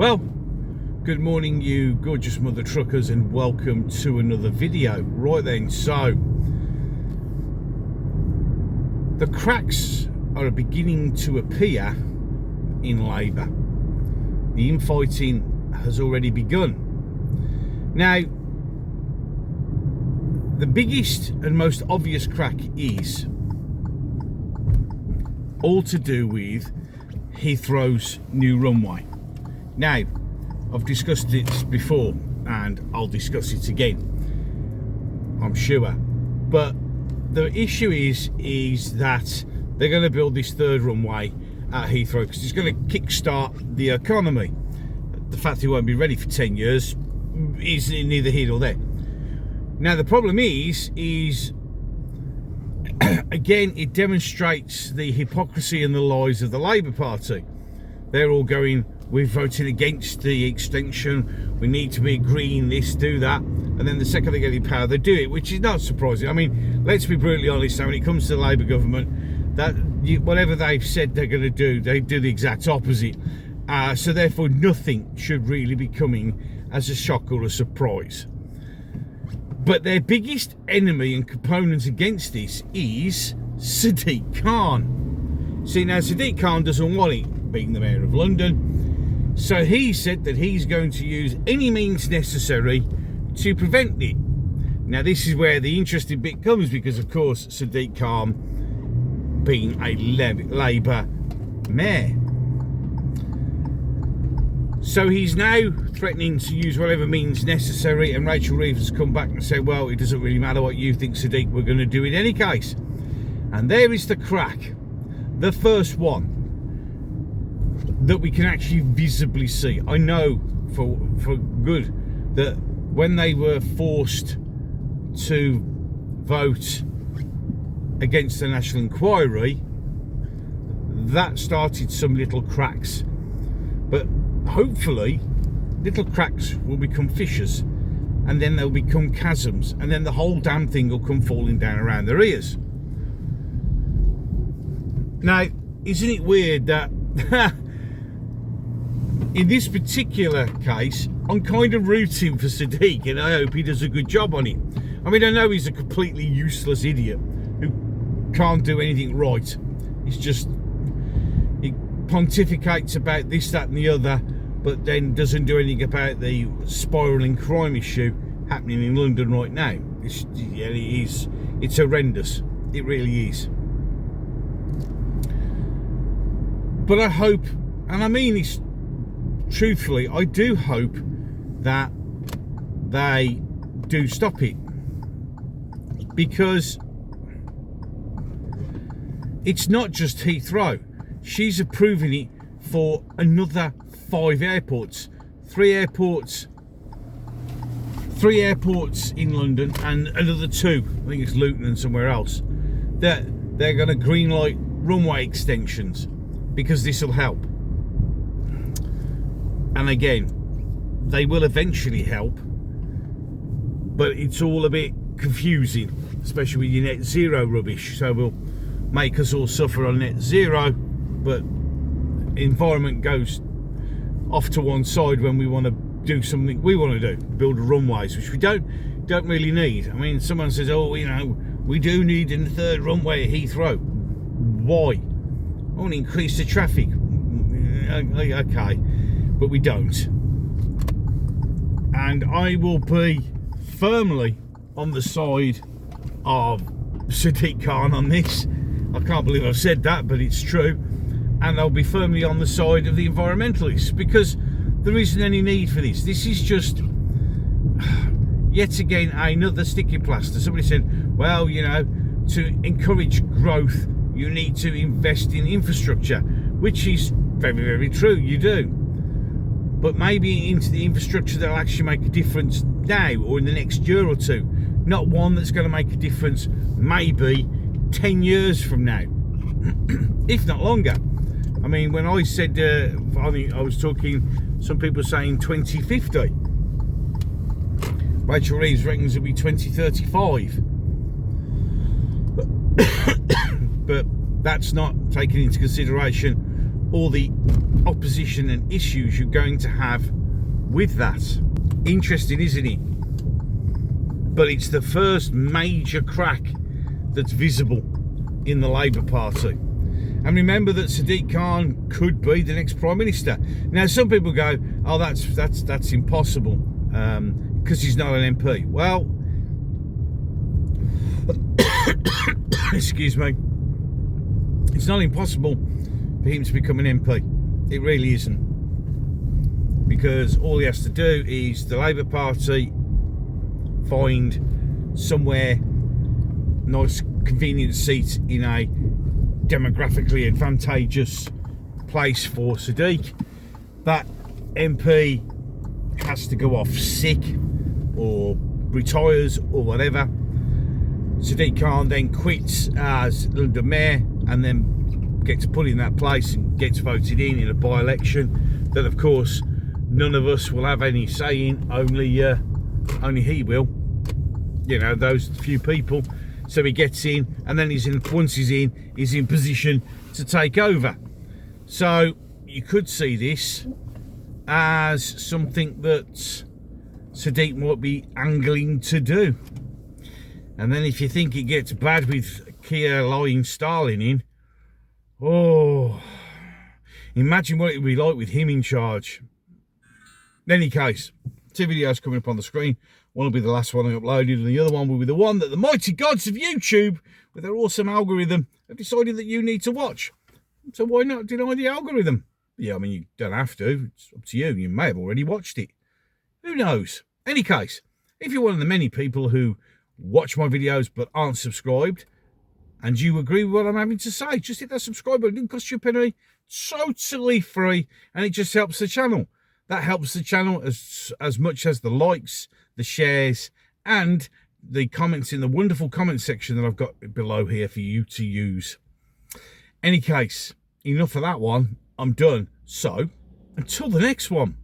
Well, good morning, you gorgeous mother truckers, and welcome to another video. Right then, so the cracks are beginning to appear in Labour. The infighting has already begun. Now, the biggest and most obvious crack is all to do with Heathrow's new runway. Now, I've discussed it before and I'll discuss it again, I'm sure. But the issue is that they're going to build this third runway at Heathrow because it's going to kickstart the economy. The fact it won't be ready for 10 years is neither here nor there. Now, the problem is again, it demonstrates the hypocrisy and the lies of the Labour Party. They're all going, we're voting against the extension, we need to be green, this, do that, and then the second they get in power, they do it, which is not surprising. I mean, let's be brutally honest, when it comes to the Labour government, that whatever they've said they're going to do, they do the exact opposite. So therefore, nothing should really be coming as a shock or a surprise. But their biggest enemy and component against this is Sadiq Khan. See, now Sadiq Khan doesn't want it, being the Mayor of London. So he said that he's going to use any means necessary to prevent it. Now, this is where the interesting bit comes, because of course Sadiq Khan being a Labour mayor. So he's now threatening to use whatever means necessary, and Rachel Reeves has come back and said, well, it doesn't really matter what you think, Sadiq, we're going to do in any case. And there is the crack, the first one that we can actually visibly see. I know for good that when they were forced to vote against the National Inquiry, that started some little cracks. But hopefully, little cracks will become fissures, and then they'll become chasms, and then the whole damn thing will come falling down around their ears. Now, isn't it weird that in this particular case, I'm kind of rooting for Sadiq, and I hope he does a good job on it. I mean, I know he's a completely useless idiot who can't do anything right. He's just, he pontificates about this, that and the other, but then doesn't do anything about the spiralling crime issue happening in London right now. It's horrendous. It really is. But I hope, and I mean this truthfully, I do hope that they do stop it, because it's not just Heathrow. She's approving it for another 5 airports, 3 airports in London, and another 2, I think it's Luton and somewhere else, that they're going to greenlight runway extensions because this will help. And again, they will eventually help, but it's all a bit confusing, especially with your net zero rubbish. So we'll make us all suffer on net zero, but environment goes off to one side when we want to do something we want to do, build runways, which we don't really need. I mean, someone says, oh, you know, we do need a third runway at Heathrow. Why? I want to increase the traffic. Okay, but we don't. And I will be firmly on the side of Sadiq Khan on this. I can't believe I've said that, but it's true. And I'll be firmly on the side of the environmentalists, because there isn't any need for this. This is just, yet again, another sticking plaster. Somebody said, well, you know, to encourage growth, you need to invest in infrastructure, which is very, very true, you do. But maybe into the infrastructure that'll actually make a difference now or in the next year or two, not one that's going to make a difference maybe 10 years from now, if not longer. I mean, when I said, I was talking, some people saying 2050. Rachel Reeves reckons it'll be 2035. But that's not taking into consideration all the opposition and issues you're going to have with that. Interesting, isn't it? But it's the first major crack that's visible in the Labour Party. And remember that Sadiq Khan could be the next Prime Minister. Now, some people go, oh, that's impossible because he's not an MP. Well, excuse me, it's not impossible for him to become an MP. It really isn't. Because all he has to do is the Labour Party find somewhere, nice convenient seat in a demographically advantageous place for Sadiq. That MP has to go off sick or retires or whatever. Sadiq Khan then quits as London Mayor and then gets put in that place and gets voted in a by-election that, of course, none of us will have any say in, only he will. You know, those few people. So he gets in, and then once he's in position to take over. So you could see this as something that Sadiq might be angling to do. And then if you think it gets bad with Keir lying Stalin in, oh, imagine what it would be like with him in charge. In any case, 2 videos coming up on the screen. One will be the last one I uploaded, and the other one will be the one that the mighty gods of YouTube, with their awesome algorithm, have decided that you need to watch. So why not deny the algorithm? Yeah, I mean, you don't have to. It's up to you. You may have already watched it. Who knows? Any case, if you're one of the many people who watch my videos but aren't subscribed, and you agree with what I'm having to say, just hit that subscribe button. It didn't cost you a penny. Totally free, and it just helps the channel. That helps the channel as much as the likes, the shares, and the comments in the wonderful comment section that I've got below here for you to use. Any case, enough of that one. I'm done. So, until the next one.